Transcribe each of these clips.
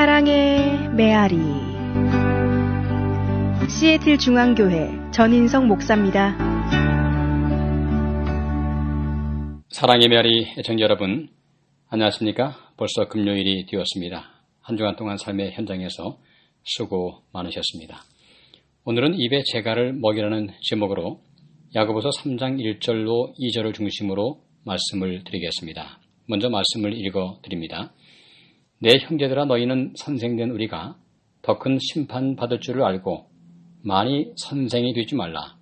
사랑의 메아리. 시애틀 중앙교회 전인성 목사입니다. 사랑의 메아리 애청자 여러분, 안녕하십니까? 벌써 금요일이 되었습니다. 한 주간 동안 삶의 현장에서 수고 많으셨습니다. 오늘은 입에 재갈을 먹이라는 제목으로 야고보서 3장 1절로 2절을 중심으로 말씀을 드리겠습니다. 먼저 말씀을 읽어드립니다. 내 형제들아, 너희는 선생된 우리가 더 큰 심판받을 줄을 알고 많이 선생이 되지 말라.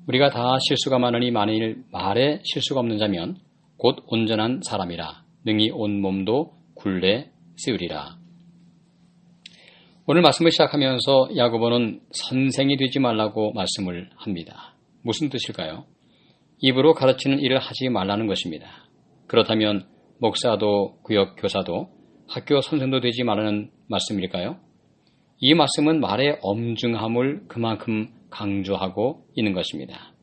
우리가 다 실수가 많으니 만일 말에 실수가 없는 자면 곧 온전한 사람이라. 능히 온 몸도 굴레 세우리라. 오늘 말씀을 시작하면서 야고보는 선생이 되지 말라고 말씀을 합니다. 무슨 뜻일까요? 입으로 가르치는 일을 하지 말라는 것입니다. 그렇다면 목사도 구역 교사도 학교 선생도 되지 말라는 말씀일까요? 이 말씀은 말의 엄중함을 그만큼 강조하고 있는 것입니다.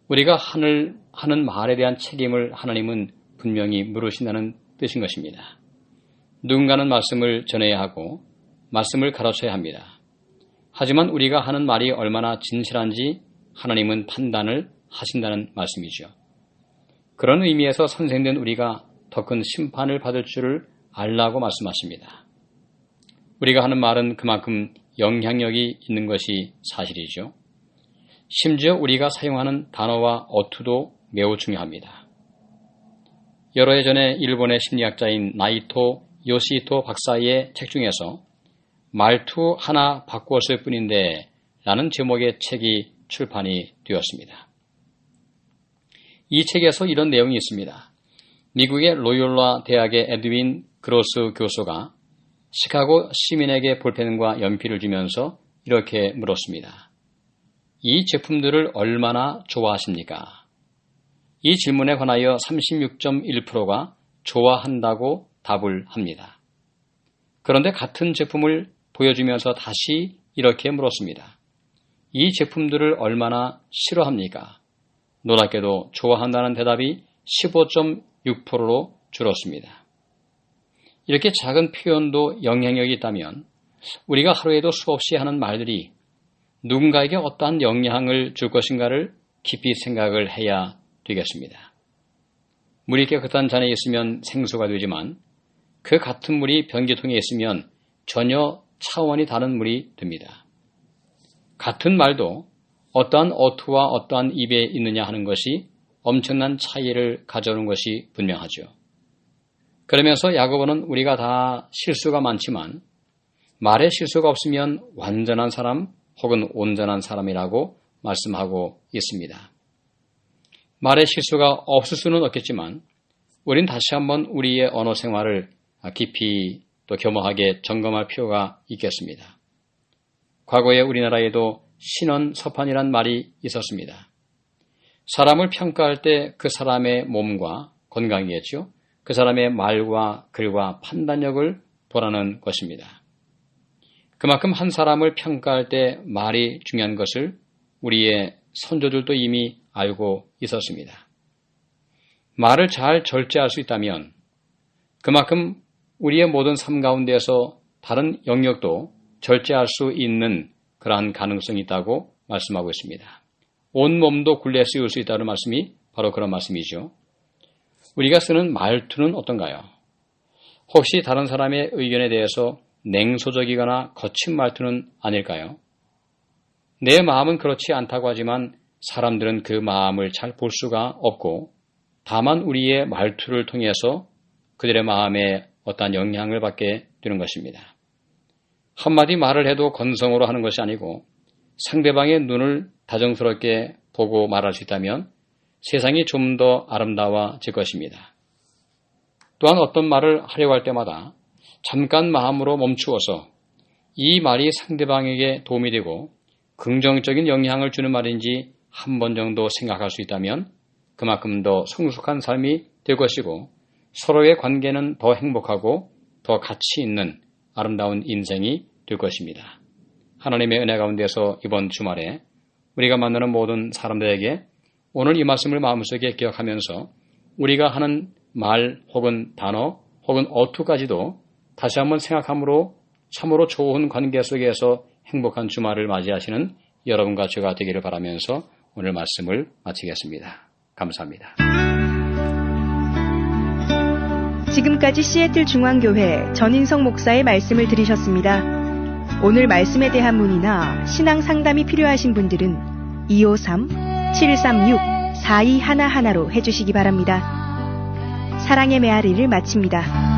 우리가 하는 말에 대한 책임을 하나님은 분명히 물으신다는 뜻인 것입니다. 누군가는 말씀을 전해야 하고 말씀을 가르쳐야 합니다. 하지만 우리가 하는 말이 얼마나 진실한지 하나님은 판단을 하신다는 말씀이죠. 그런 의미에서 선생된 우리가 더 큰 심판을 받을 줄을 알라고 말씀하십니다. 우리가 하는 말은 그만큼 영향력이 있는 것이 사실이죠. 심지어 우리가 사용하는 단어와 어투도 매우 중요합니다. 여러 해 전에 일본의 심리학자인 나이토 요시히토 박사의 책 중에서 말투 하나 바꾸었을 뿐인데 라는 제목의 책이 출판이 되었습니다. 이 책에서 이런 내용이 있습니다. 미국의 로욜라 대학의 에드윈 그로스 교수가 시카고 시민에게 볼펜과 연필을 주면서 이렇게 물었습니다. 이 제품들을 얼마나 좋아하십니까? 이 질문에 관하여 36.1%가 좋아한다고 답을 합니다. 그런데 같은 제품을 보여주면서 다시 이렇게 물었습니다. 이 제품들을 얼마나 싫어합니까? 놀랍게도 좋아한다는 대답이 15.6%로 줄었습니다. 이렇게 작은 표현도 영향력이 있다면 우리가 하루에도 수없이 하는 말들이 누군가에게 어떠한 영향을 줄 것인가를 깊이 생각을 해야 되겠습니다. 물이 깨끗한 잔에 있으면 생수가 되지만 그 같은 물이 변기통에 있으면 전혀 차원이 다른 물이 됩니다. 같은 말도 어떠한 어투와 어떠한 입에 있느냐 하는 것이 엄청난 차이를 가져오는 것이 분명하죠. 그러면서 야고보는 우리가 다 실수가 많지만 말에 실수가 없으면 완전한 사람 혹은 온전한 사람이라고 말씀하고 있습니다. 말에 실수가 없을 수는 없겠지만 우린 다시 한번 우리의 언어 생활을 깊이 또 겸허하게 점검할 필요가 있겠습니다. 과거에 우리나라에도 신언서판이란 말이 있었습니다. 사람을 평가할 때 그 사람의 몸과 건강이겠죠. 그 사람의 말과 글과 판단력을 보라는 것입니다. 그만큼 한 사람을 평가할 때 말이 중요한 것을 우리의 선조들도 이미 알고 있었습니다. 말을 잘 절제할 수 있다면 그만큼 우리의 모든 삶 가운데에서 다른 영역도 절제할 수 있는 그러한 가능성이 있다고 말씀하고 있습니다. 온 몸도 굴레 씌울 수 있다는 말씀이 바로 그런 말씀이죠. 우리가 쓰는 말투는 어떤가요? 혹시 다른 사람의 의견에 대해서 냉소적이거나 거친 말투는 아닐까요? 내 마음은 그렇지 않다고 하지만 사람들은 그 마음을 잘 볼 수가 없고 다만 우리의 말투를 통해서 그들의 마음에 어떠한 영향을 받게 되는 것입니다. 한마디 말을 해도 건성으로 하는 것이 아니고 상대방의 눈을 다정스럽게 보고 말할 수 있다면 세상이 좀 더 아름다워질 것입니다. 또한 어떤 말을 하려고 할 때마다 잠깐 마음으로 멈추어서 이 말이 상대방에게 도움이 되고 긍정적인 영향을 주는 말인지 한 번 정도 생각할 수 있다면 그만큼 더 성숙한 삶이 될 것이고 서로의 관계는 더 행복하고 더 가치 있는 아름다운 인생이 될 것입니다. 하나님의 은혜 가운데서 이번 주말에 우리가 만나는 모든 사람들에게 오늘 이 말씀을 마음속에 기억하면서 우리가 하는 말 혹은 단어 혹은 어투까지도 다시 한번 생각함으로 참으로 좋은 관계 속에서 행복한 주말을 맞이하시는 여러분과 제가 되기를 바라면서 오늘 말씀을 마치겠습니다. 감사합니다. 지금까지 시애틀 중앙교회 전인성 목사의 말씀을 들으셨습니다. 오늘 말씀에 대한 문의나 신앙 상담이 필요하신 분들은 253-736-4211로 해주시기 바랍니다. 사랑의 메아리를 마칩니다.